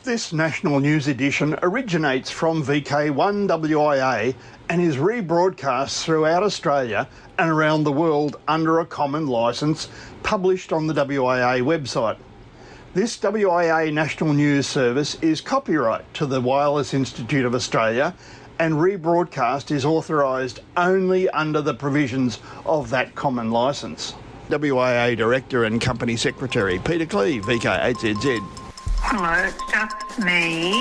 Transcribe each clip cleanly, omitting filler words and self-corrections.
This national news edition originates from VK1WIA and is rebroadcast throughout Australia and around the world under a common licence published on the WIA website. This WIA national news service is copyright to the Wireless Institute of Australia, and rebroadcast is authorised only under the provisions of that common licence. WIA Director and Company Secretary Peter Cleave, VK8ZZ. Hello, it's just me.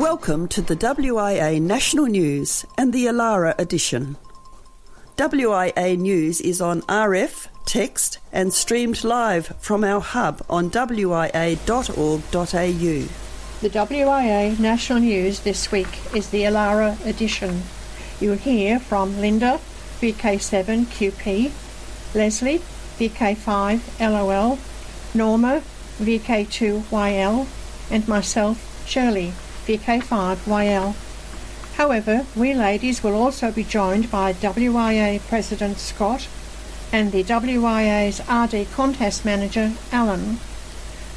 Welcome to the WIA National News and the Alara edition. WIA News is on RF, text and streamed live from our hub on wia.org.au. The WIA National News this week is the Alara edition. You'll hear from Linda, VK7QP, Leslie, VK5LOL, Norma, VK2YL, and myself, Shirley, VK5YL. However, we ladies will also be joined by WIA President Scott and the WIA's RD Contest Manager, Alan.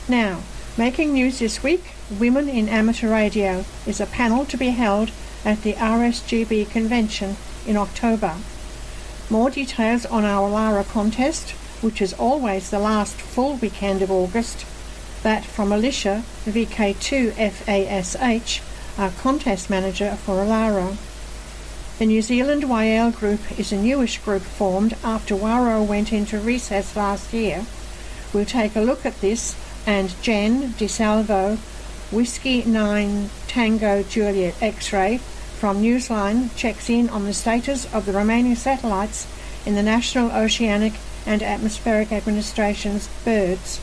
Now, making news this week, Women in Amateur Radio is a panel to be held at the RSGB Convention in October. More details on our Alara contest, which is always the last full weekend of August, that from Alicia, VK2FASH, our contest manager for Alara. The New Zealand YL group is a newish group formed after Waro went into recess last year. We'll take a look at this, and Jen DeSalvo, Whiskey 9 Tango Juliet X-Ray from Newsline checks in on the status of the remaining satellites in the National Oceanic and Atmospheric Administration's birds.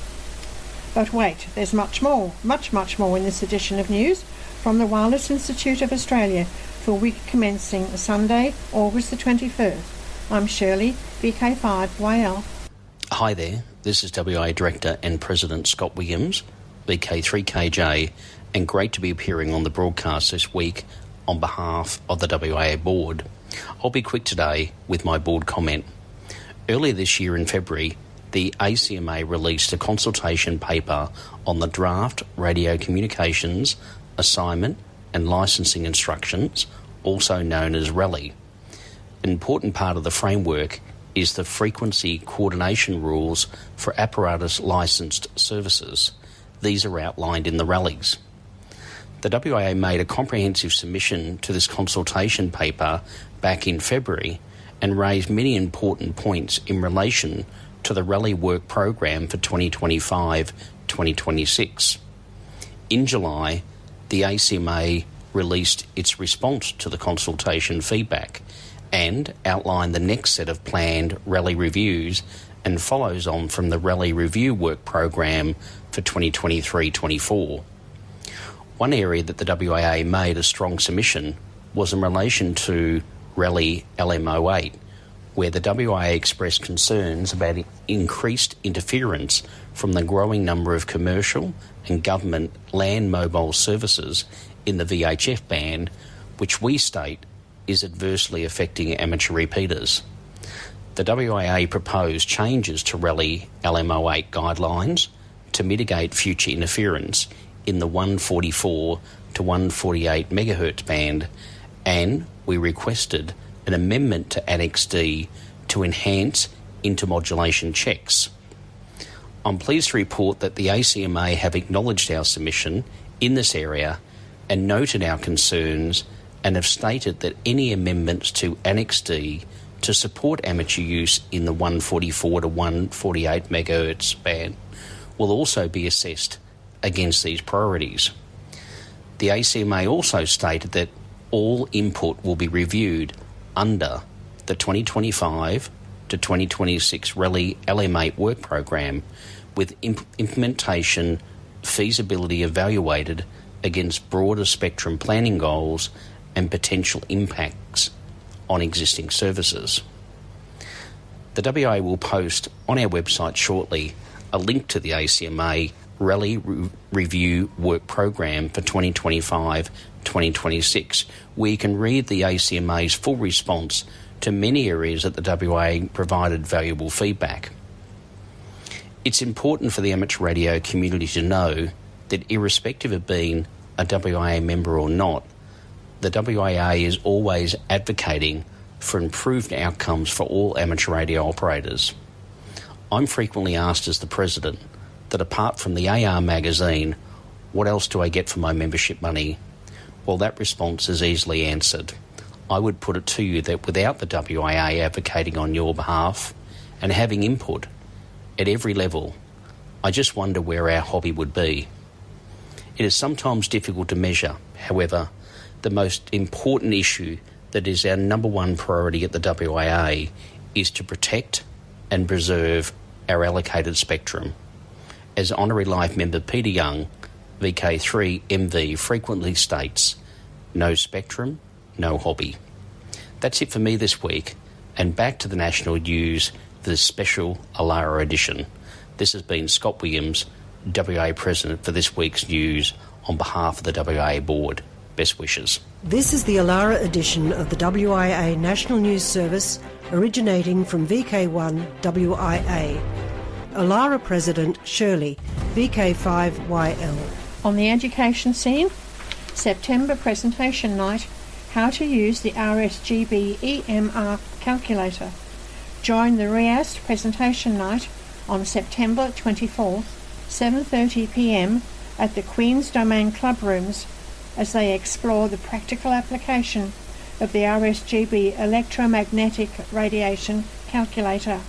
But wait, there's much more in this edition of news from the Wireless Institute of Australia for week commencing Sunday, August the 21st. I'm Shirley, VK5YL. Hi there, this is WIA Director and President Scott Williams, VK3KJ, and great to be appearing on the broadcast this week on behalf of the WIA board. I'll be quick today with my board comment. Earlier this year in February, the ACMA released a consultation paper on the draft radio communications, assignment and licensing instructions, also known as RELI. An important part of the framework is the frequency coordination rules for apparatus licensed services. These are outlined in the RELIs. The WIA made a comprehensive submission to this consultation paper back in February and raised many important points in relation to the RELI work program for 2025-2026. In July, the ACMA released its response to the consultation feedback and outlined the next set of planned RELI reviews and follows on from the RELI review work program for 2023-24. One area that the WIA made a strong submission was in relation to RELI LM08, where the WIA expressed concerns about increased interference from the growing number of commercial and government land mobile services in the VHF band, which we state is adversely affecting amateur repeaters. The WIA proposed changes to RELI LM08 guidelines to mitigate future interference in the 144 to 148 MHz band, and we requested an amendment to Annex D to enhance intermodulation checks. I'm pleased to report that the ACMA have acknowledged our submission in this area and noted our concerns and have stated that any amendments to Annex D to support amateur use in the 144 to 148 MHz band will also be assessed against these priorities. The ACMA also stated that all input will be reviewed under the 2025 to 2026 RELI LM8 work program, with implementation feasibility evaluated against broader spectrum planning goals and potential impacts on existing services. The WA will post on our website shortly a link to the ACMA RELI Review Work Program for 2025-2026, where you can read the ACMA's full response to many areas that the WA provided valuable feedback. It's important for the amateur radio community to know that irrespective of being a WIA member or not, the WIA is always advocating for improved outcomes for all amateur radio operators. I'm frequently asked as the President that apart from the AR magazine, what else do I get for my membership money? Well, that response is easily answered. I would put it to you that without the WIA advocating on your behalf and having input at every level, I just wonder where our hobby would be. It is sometimes difficult to measure. However, the most important issue that is our number one priority at the WIA is to protect and preserve our allocated spectrum. As Honorary Life Member Peter Young, VK1WIA frequently states, no spectrum, no hobby. That's it for me this week, and back to the national news for this special Alara edition. This has been Scott Williams, WA President for this week's news on behalf of the WA Board. Best wishes. This is the Alara edition of the WIA National News Service originating from VK1WIA. Alara President Shirley, VK5YL. On the education scene, September presentation night, how to use the RSGB EMR calculator. Join the RIAST presentation night on September 24th, 7:30 p.m. at the Queen's Domain Club Rooms as they explore the practical application of the RSGB electromagnetic radiation calculator.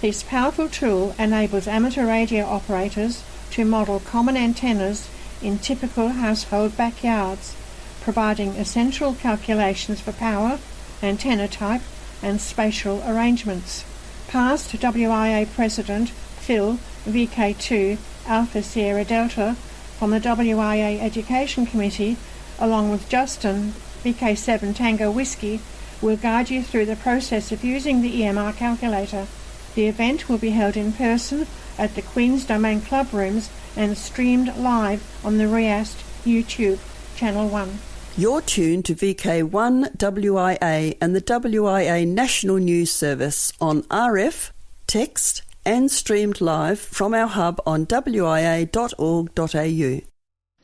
This powerful tool enables amateur radio operators to model common antennas in typical household backyards, providing essential calculations for power, antenna type and spatial arrangements. Past WIA President Phil, VK2 Alpha Sierra Delta, from the WIA Education Committee, along with Justin, VK7 Tango Whiskey, will guide you through the process of using the EMR calculator. The event will be held in person at the Queen's Domain Club Rooms and streamed live on the RIAST YouTube, Channel 1. You're tuned to VK1WIA and the WIA National News Service on RF, text and streamed live from our hub on wia.org.au.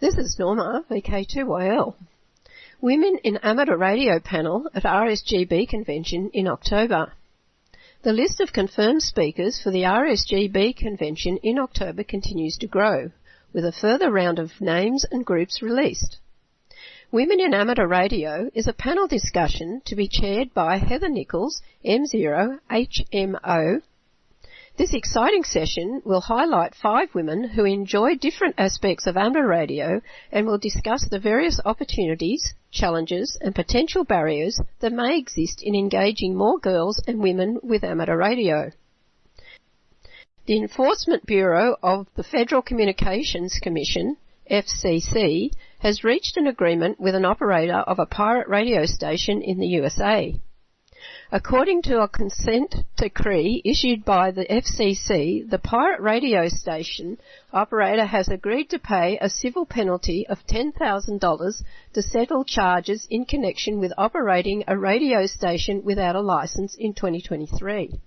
This is Norma, VK2YL. Women in Amateur Radio panel at RSGB Convention in October. The list of confirmed speakers for the RSGB Convention in October continues to grow, with a further round of names and groups released. Women in Amateur Radio is a panel discussion to be chaired by Heather Nichols, M0HMO. This exciting session will highlight 5 women who enjoy different aspects of amateur radio and will discuss the various opportunities, challenges and potential barriers that may exist in engaging more girls and women with amateur radio. The Enforcement Bureau of the Federal Communications Commission, FCC, has reached an agreement with an operator of a pirate radio station in the USA. According to a consent decree issued by the FCC, the pirate radio station operator has agreed to pay a civil penalty of $10,000 to settle charges in connection with operating a radio station without a license in 2023.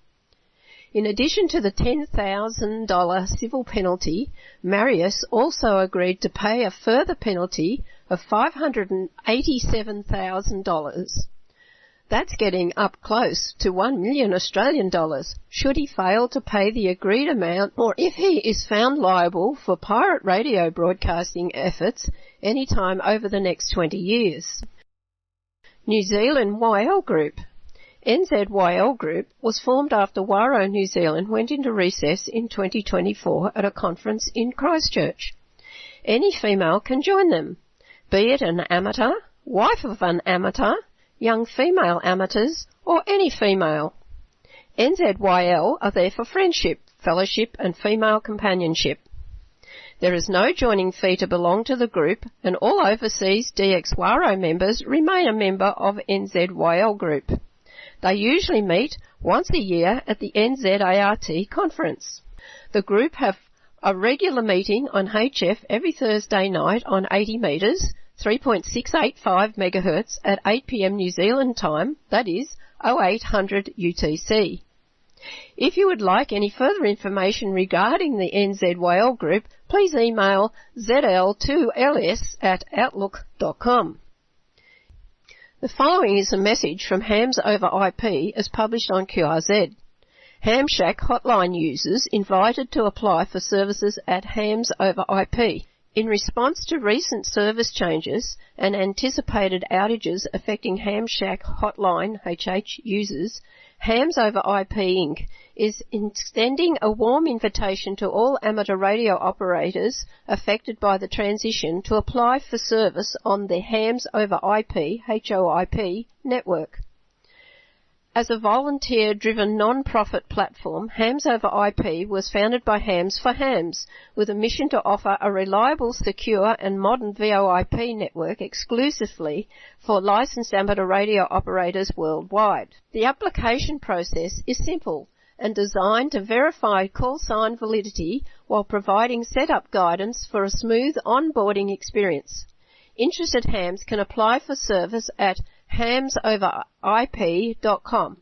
In addition to the $10,000 civil penalty, Marius also agreed to pay a further penalty of $587,000. That's getting up close to $1 million Australian dollars should he fail to pay the agreed amount or if he is found liable for pirate radio broadcasting efforts any time over the next 20 years. New Zealand YL Group. NZYL Group was formed after WARO New Zealand went into recess in 2024 at a conference in Christchurch. Any female can join them, be it an amateur, wife of an amateur, young female amateurs, or any female. NZYL are there for friendship, fellowship and female companionship. There is no joining fee to belong to the group, and all overseas DX-WARO members remain a member of NZYL Group. They usually meet once a year at the NZART conference. The group have a regular meeting on HF every Thursday night on 80 metres, 3.685 megahertz at 8 p.m. New Zealand time, that is 0800 UTC. If you would like any further information regarding the NZYL group, please email zl2ls@outlook.com. The following is a message from Hams over IP as published on QRZ. Ham Shack hotline users invited to apply for services at Hams over IP. In response to recent service changes and anticipated outages affecting Ham Shack hotline HH users, Hams over IP Inc. is extending a warm invitation to all amateur radio operators affected by the transition to apply for service on the Hams over IP HOIP network. As a volunteer-driven non-profit platform, Hams over IP was founded by Hams for Hams, with a mission to offer a reliable, secure and modern VoIP network exclusively for licensed amateur radio operators worldwide. The application process is simple and designed to verify call sign validity while providing setup guidance for a smooth onboarding experience. Interested hams can apply for service at hamsoverip.com.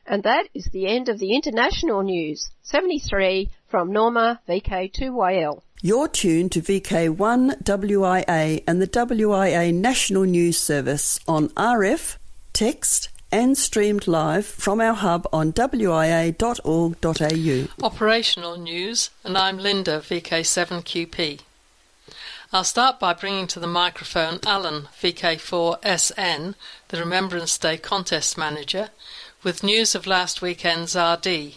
And that is the end of the international news. 73 from Norma, VK1WIA. You're tuned to VK1WIA and the WIA National News Service on RF, text and streamed live from our hub on wia.org.au. Operational news, and I'm Linda, VK7QP. I'll start by bringing to the microphone Alan, VK4SN, the Remembrance Day Contest Manager, with news of last weekend's RD.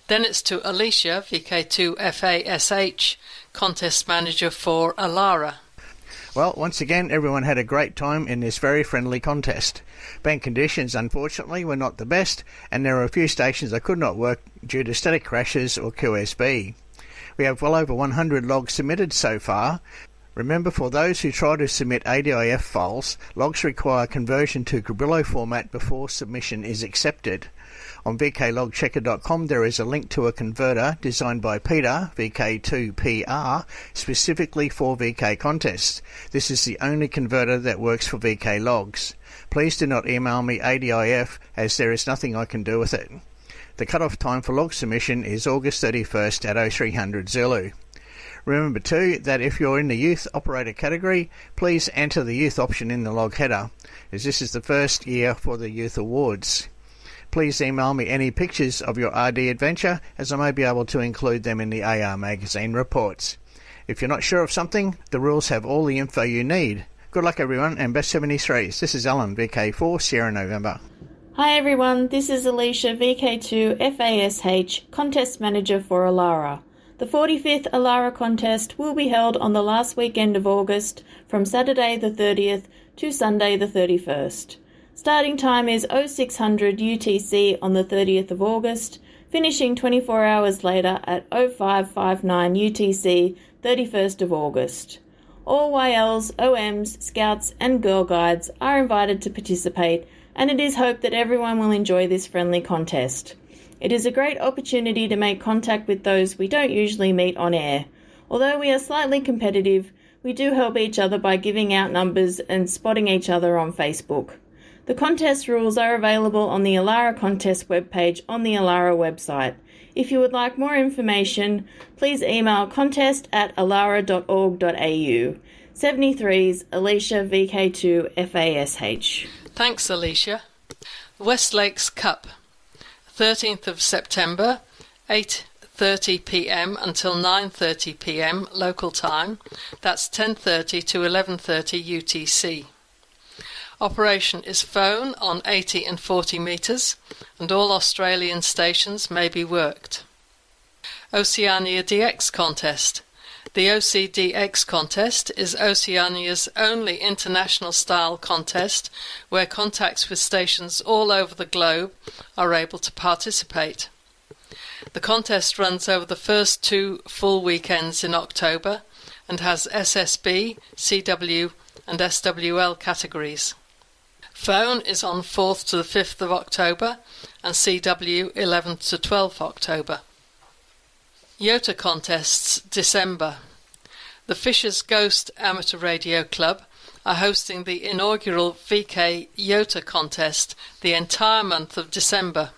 Then it's to Alicia, VK2FASH, Contest Manager for Alara. Well, once again, everyone had a great time in this very friendly contest. Bank conditions, unfortunately, were not the best, and there were a few stations that could not work due to static crashes or QSB. We have well over 100 logs submitted so far. Remember, for those who try to submit ADIF files, logs require conversion to Cabrillo format before submission is accepted. On vklogchecker.com there is a link to a converter designed by Peter, VK2PR, specifically for VK contests. This is the only converter that works for VK logs. Please do not email me ADIF, as there is nothing I can do with it. The cut-off time for log submission is August 31st at 0300 Zulu. Remember too that if you're in the youth operator category, please enter the youth option in the log header, as this is the first year for the youth awards. Please email me any pictures of your RD adventure, as I may be able to include them in the AR magazine reports. If you're not sure of something, the rules have all the info you need. Good luck everyone, and best 73s. This is Alan, VK4 Sierra November. Hi everyone, this is Alicia, VK2FASH, Contest Manager for Alara. The 45th Alara contest will be held on the last weekend of August from Saturday the 30th to Sunday the 31st. Starting time is 0600 UTC on the 30th of August, finishing 24 hours later at 0559 UTC 31st of August. All YLs, OMs, Scouts and Girl Guides are invited to participate, and it is hoped that everyone will enjoy this friendly contest. It is a great opportunity to make contact with those we don't usually meet on air. Although we are slightly competitive, we do help each other by giving out numbers and spotting each other on Facebook. The contest rules are available on the Alara contest webpage on the Alara website. If you would like more information, please email contest@alara.org.au. 73's Alicia, VK2FASH. Thanks, Alicia. West Lakes Cup, 13th of September, 8:30 p.m. until 9:30 p.m. local time. That's 10:30 to 11:30 UTC. Operation is phone on 80 and 40 metres, and all Australian stations may be worked. Oceania DX Contest. The OCDX contest is Oceania's only international style contest where contacts with stations all over the globe are able to participate. The contest runs over the first 2 full weekends in October and has SSB, CW and SWL categories. Phone is on 4th to the 5th of October and CW 11th to 12th October. YOTA Contests December. The Fisher's Ghost Amateur Radio Club are hosting the inaugural VK YOTA Contest the entire month of December.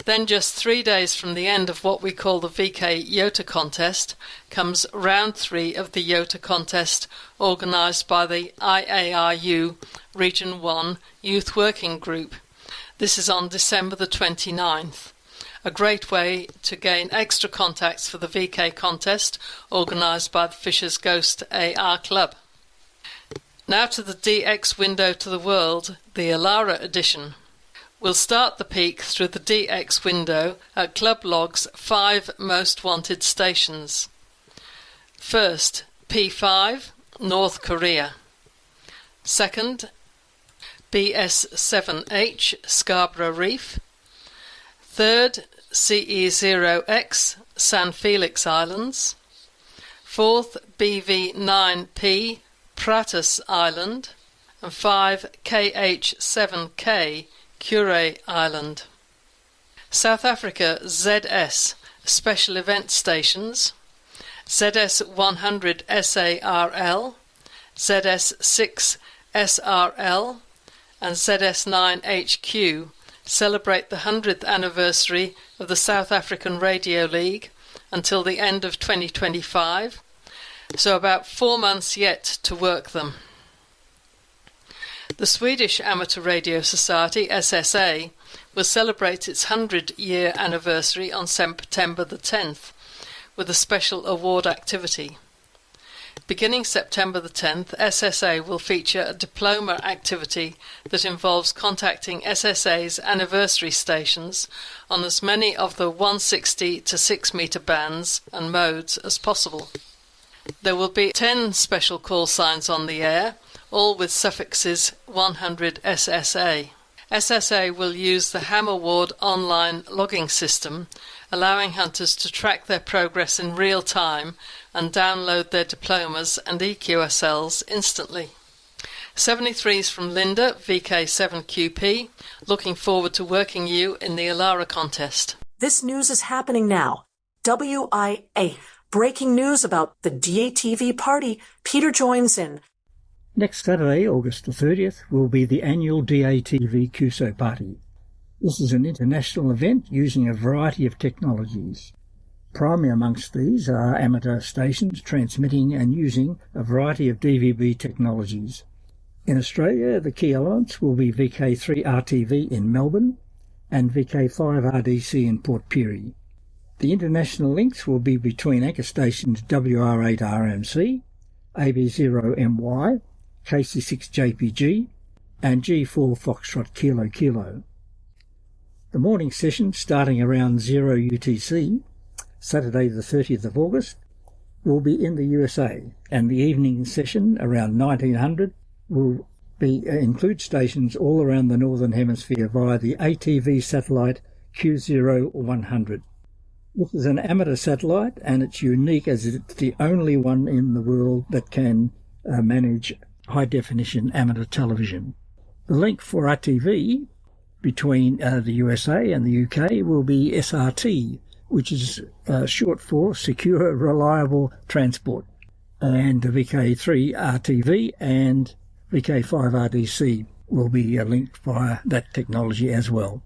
Then just 3 days from the end of what we call the VK YOTA contest comes round 3 of the YOTA contest organised by the IARU Region 1 Youth Working Group. This is on December the 29th. A great way to gain extra contacts for the VK contest organised by the Fisher's Ghost AR Club. Now to the DX window to the world, the Alara edition. We'll start the peek through the DX window at Club Log's 5 most wanted stations. First, P5, North Korea. Second, BS7H, Scarborough Reef. Third, CE0X, San Felix Islands. Fourth, BV9P, Pratas Island. And 5, KH7K, Kure Island. South Africa ZS, Special Event Stations. ZS100 SARL, ZS6 SRL and ZS9 HQ celebrate the 100th anniversary of the South African Radio League until the end of 2025, so about 4 months yet to work them. The Swedish Amateur Radio Society, SSA, will celebrate its 100-year anniversary on September the 10th with a special award activity. Beginning September the 10th, SSA will feature a diploma activity that involves contacting SSA's anniversary stations on as many of the 160 to 6 metre bands and modes as possible. There will be 10 special call signs on the air, all with suffixes 100 SSA. SSA will use the Hammer Ward online logging system, allowing hunters to track their progress in real time and download their diplomas and EQSLs instantly. 73s from Linda, VK7QP, looking forward to working you in the Alara contest. This news is happening now. WIA. Breaking news about the DATV party. Peter joins in. Next Saturday, August the 30th, will be the annual DATV QSO party. This is an international event using a variety of technologies. Primary amongst these are amateur stations transmitting and using a variety of DVB technologies. In Australia, the key elements will be VK3RTV in Melbourne and VK5RDC in Port Pirie. The international links will be between anchor stations WR8RMC, AB0MY, KC6JPG and G4 Foxtrot Kilo Kilo. The morning session, starting around 0 UTC, Saturday the 30th of August, will be in the USA, and the evening session, around 1900, will include stations all around the Northern Hemisphere via the ATV satellite Q0100. This is an amateur satellite, and it's unique as it's the only one in the world that can manage high-definition amateur television. The link for RTV between the USA and the UK will be SRT, which is short for Secure Reliable Transport, and VK3 RTV and VK5RDC will be linked via that technology as well.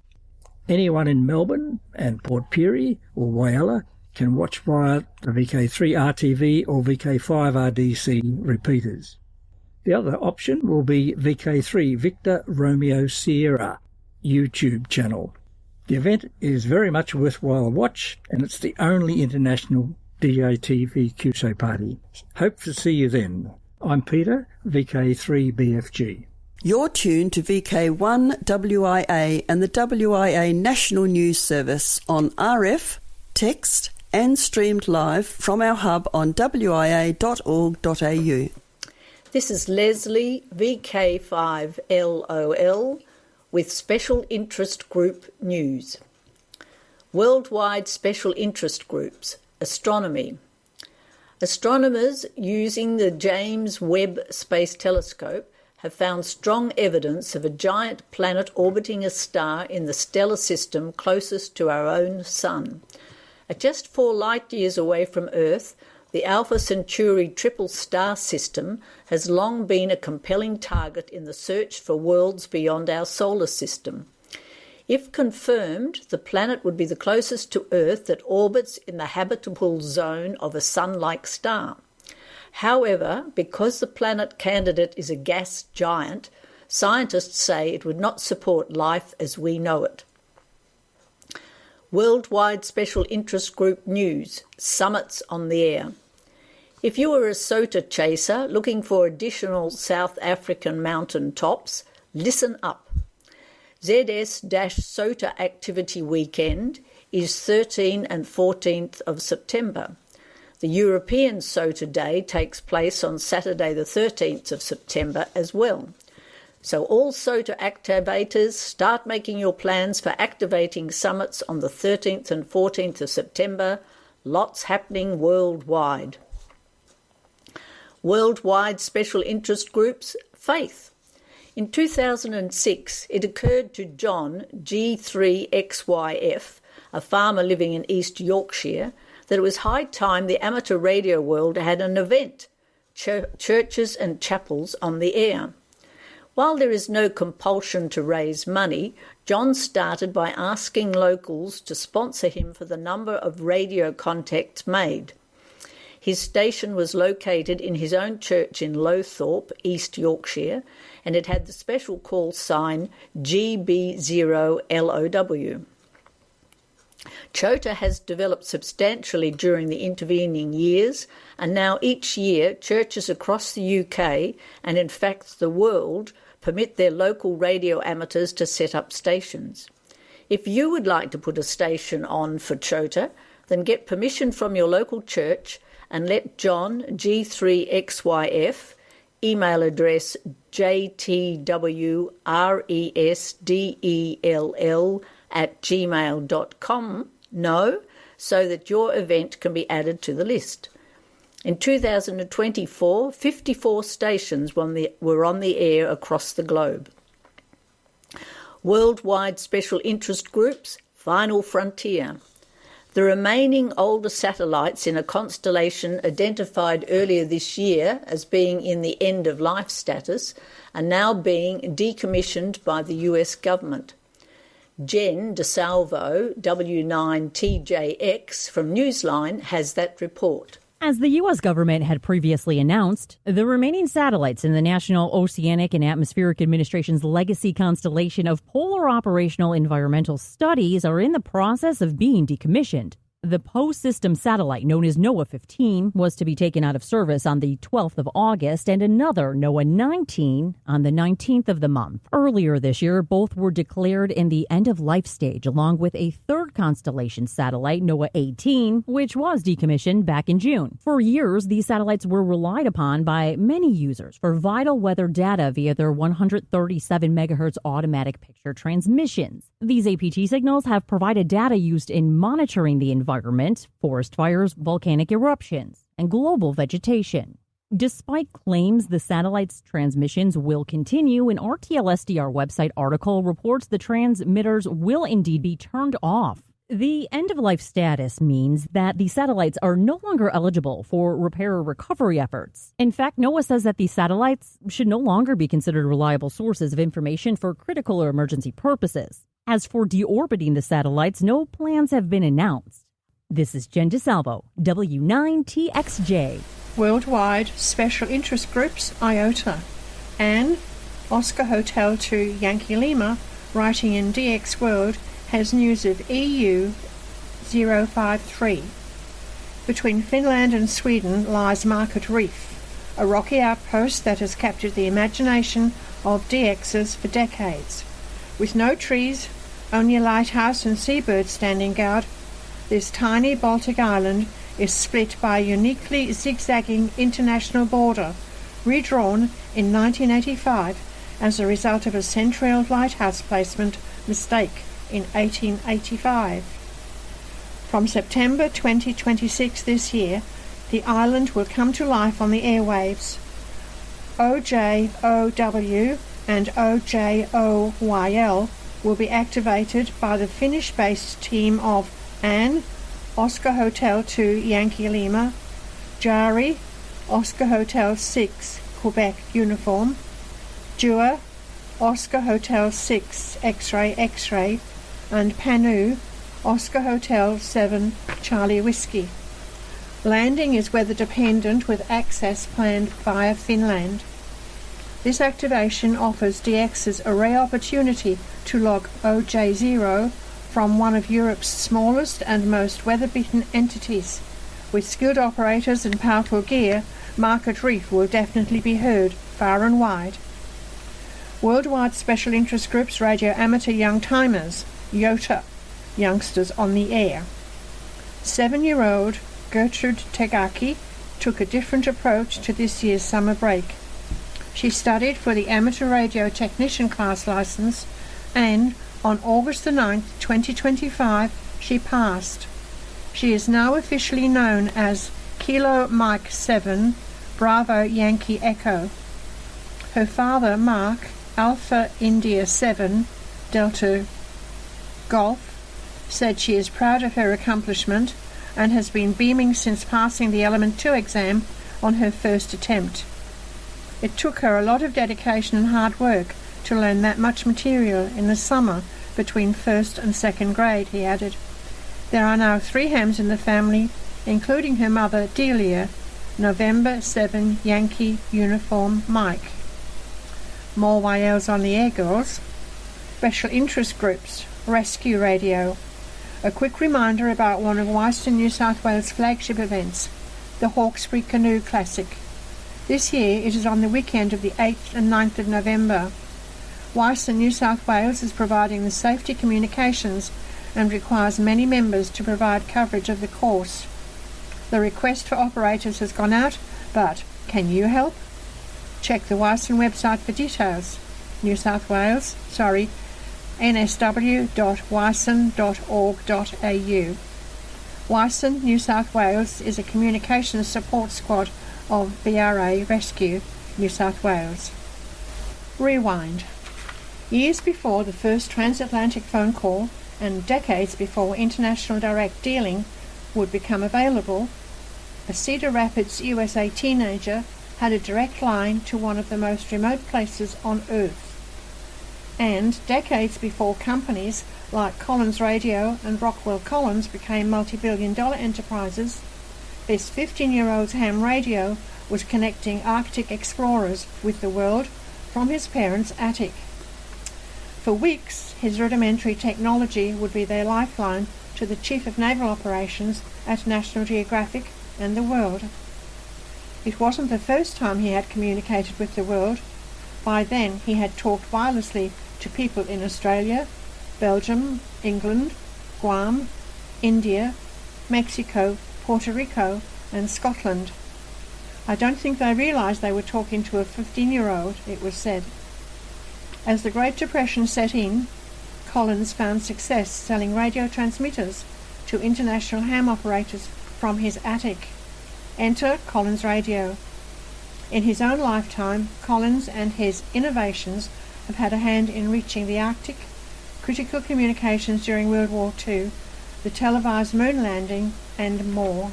Anyone in Melbourne and Port Pirie or Whyalla can watch via the VK3 RTV or VK5RDC repeaters. The other option will be VK3 Victor Romeo Sierra YouTube channel. The event is very much worthwhile a watch, and it's the only international DATV QSO party. Hope to see you then. I'm Peter, VK3BFG. You're tuned to VK1WIA and the WIA National News Service on RF, text and streamed live from our hub on wia.org.au. This is Leslie, VK5LOL, with Special Interest Group News. Worldwide Special Interest Groups, Astronomy. Astronomers using the James Webb Space Telescope have found strong evidence of a giant planet orbiting a star in the stellar system closest to our own Sun. At just 4 light-years away from Earth, the Alpha Centauri triple star system has long been a compelling target in the search for worlds beyond our solar system. If confirmed, the planet would be the closest to Earth that orbits in the habitable zone of a sun-like star. However, because the planet candidate is a gas giant, scientists say it would not support life as we know it. Worldwide Special Interest Group News, Summits on the Air. If you are a SOTA chaser looking for additional South African mountain tops, listen up. ZS-SOTA Activity Weekend is 13th and 14th of September. The European SOTA Day takes place on Saturday the 13th of September as well. So all SOTA activators, start making your plans for activating summits on the 13th and 14th of September. Lots happening worldwide. Worldwide Special Interest Groups, Faith. In 2006, it occurred to John, G3XYF, a farmer living in East Yorkshire, that it was high time the amateur radio world had an event, churches and chapels on the air. While there is no compulsion to raise money, John started by asking locals to sponsor him for the number of radio contacts made. His station was located in his own church in Lowthorpe, East Yorkshire, and it had the special call sign GB0LOW. Chota has developed substantially during the intervening years, and now each year churches across the UK, and in fact the world, permit their local radio amateurs to set up stations. If you would like to put a station on for Chota, then get permission from your local church and let John, G3XYF, email address jtwrsdell@gmail.com know, so that your event can be added to the list. In 2024, 54 stations were on the air across the globe. Worldwide Special Interest Groups, Final Frontier. The remaining older satellites in a constellation identified earlier this year as being in the end-of-life status are now being decommissioned by the US government. Jen DeSalvo, W9TJX from Newsline, has that report. As the U.S. government had previously announced, the remaining satellites in the National Oceanic and Atmospheric Administration's legacy constellation of Polar Operational Environmental Studies are in the process of being decommissioned. The post-system satellite, known as NOAA-15, was to be taken out of service on the 12th of August and another NOAA-19 on the 19th of the month. Earlier this year, both were declared in the end-of-life stage, along with a third constellation satellite, NOAA-18, which was decommissioned back in June. For years, these satellites were relied upon by many users for vital weather data via their 137 megahertz automatic picture transmissions. These APT signals have provided data used in monitoring the environment, forest fires, volcanic eruptions, and global vegetation. Despite claims the satellite's transmissions will continue, an RTL-SDR website article reports the transmitters will indeed be turned off. The end-of-life status means that the satellites are no longer eligible for repair or recovery efforts. In fact, NOAA says that these satellites should no longer be considered reliable sources of information for critical or emergency purposes. As for deorbiting the satellites, no plans have been announced. This is Jen DeSalvo, W9TXJ. Worldwide Special Interest Groups, IOTA. Anne, Oscar Hotel 2 Yankee Lima, writing in DX World, has news of EU 053. Between Finland and Sweden lies Market Reef, a rocky outpost that has captured the imagination of DXers for decades. With no trees, only a lighthouse and seabirds standing guard, this tiny Baltic island is split by a uniquely zigzagging international border, redrawn in 1985 as a result of a central lighthouse placement mistake in 1885. From September 2026 this year, the island will come to life on the airwaves. OJOW and OJOYL will be activated by the Finnish-based team of Anne, Oscar Hotel 2 Yankee Lima, Jari, Oscar Hotel 6 Quebec Uniform, Dua, Oscar Hotel 6 X-Ray and Panu, Oscar Hotel 7, Charlie Whiskey. Landing is weather dependent with access planned via Finland. This activation offers DXs a rare opportunity to log OJ0 from one of Europe's smallest and most weather-beaten entities. With skilled operators and powerful gear, Market Reef will definitely be heard far and wide. Worldwide Special Interest Groups Radio Amateur Young Timers, YOTA, youngsters on the air. 7-year-old Gertrude Tegaki took a different approach to this year's summer break. She studied for the Amateur Radio Technician class license and on August the 9th, 2025, she passed. She is now officially known as Kilo Mike 7, Bravo Yankee Echo. Her father, Mark, Alpha India 7, Delta Golf, said she is proud of her accomplishment and has been beaming since passing the Element 2 exam on her first attempt. It took her a lot of dedication and hard work to learn that much material in the summer between first and second grade, he added. There are now 3 hams in the family, including her mother, Delia, November 7 Yankee Uniform Mike. More YLs on the air, girls. Special Interest Groups, Rescue Radio. A quick reminder about one of Western New South Wales' flagship events, the Hawkesbury Canoe Classic. This year it is on the weekend of the 8th and 9th of November. Western New South Wales is providing the safety communications and requires many members to provide coverage of the course. The request for operators has gone out, but can you help? Check the Western website for details. nsw.wyson.org.au. Wyson New South Wales is a communications support squad of VRA Rescue New South Wales. Rewind. Years before the first transatlantic phone call and decades before international direct dealing would become available, a Cedar Rapids, USA teenager had a direct line to one of the most remote places on Earth. And decades before companies like Collins Radio and Rockwell Collins became multi-billion-dollar enterprises, this 15-year-old's ham radio was connecting Arctic explorers with the world from his parents' attic. For weeks, his rudimentary technology would be their lifeline to the Chief of Naval Operations at National Geographic and the world. It wasn't the first time he had communicated with the world. By then, he had talked wirelessly to people in Australia, Belgium, England, Guam, India, Mexico, Puerto Rico, and Scotland. I don't think they realised they were talking to a 15-year-old, it was said. As the Great Depression set in, Collins found success selling radio transmitters to international ham operators from his attic. Enter Collins Radio. In his own lifetime, Collins and his innovations have had a hand in reaching the Arctic, critical communications during World War II, the televised moon landing, and more.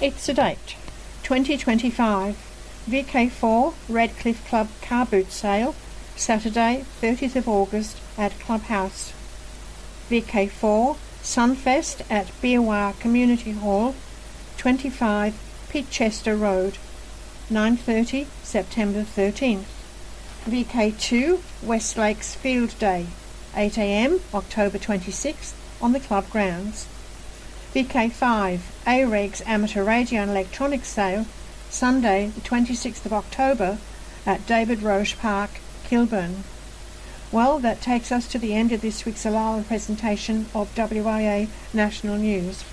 It's a date, 2025, VK4 Redcliffe Club car boot sale, Saturday 30th of August at Clubhouse. VK4 Sunfest at Biawar Community Hall, 25 Peachester Road, 9:30 September 13th. VK2 West Lakes Field Day, 8 a.m. October 26th on the club grounds. VK5 AREG's Amateur Radio and Electronics Sale, Sunday the 26th of October at David Roche Park, Kilburn. Well, that takes us to the end of this week's Alara presentation of WIA National News.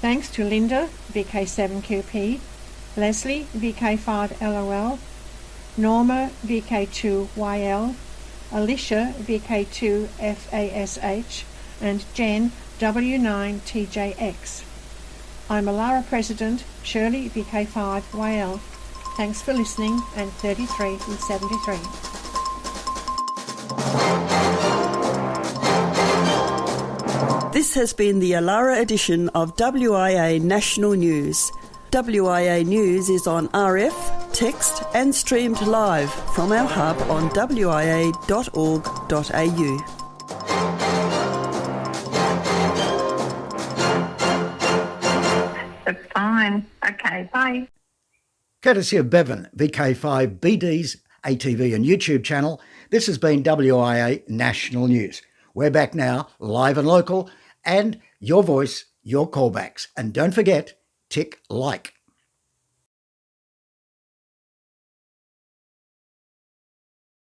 Thanks to Linda, VK7QP, Leslie, VK5LOL, Norma, VK2YL, Alicia, VK2FASH, and Jen, W9TJX. I'm Alara President, Shirley, VK5YL. Thanks for listening, and 33 and 73. This has been the Alara edition of WIA National News. WIA News is on RF, text and streamed live from our hub on wia.org.au. then. Okay, bye. Courtesy of Bevan, VK5BD's ATV and YouTube channel, this has been WIA National News. We're back now, live and local, and your voice, your callbacks. And don't forget, tick like.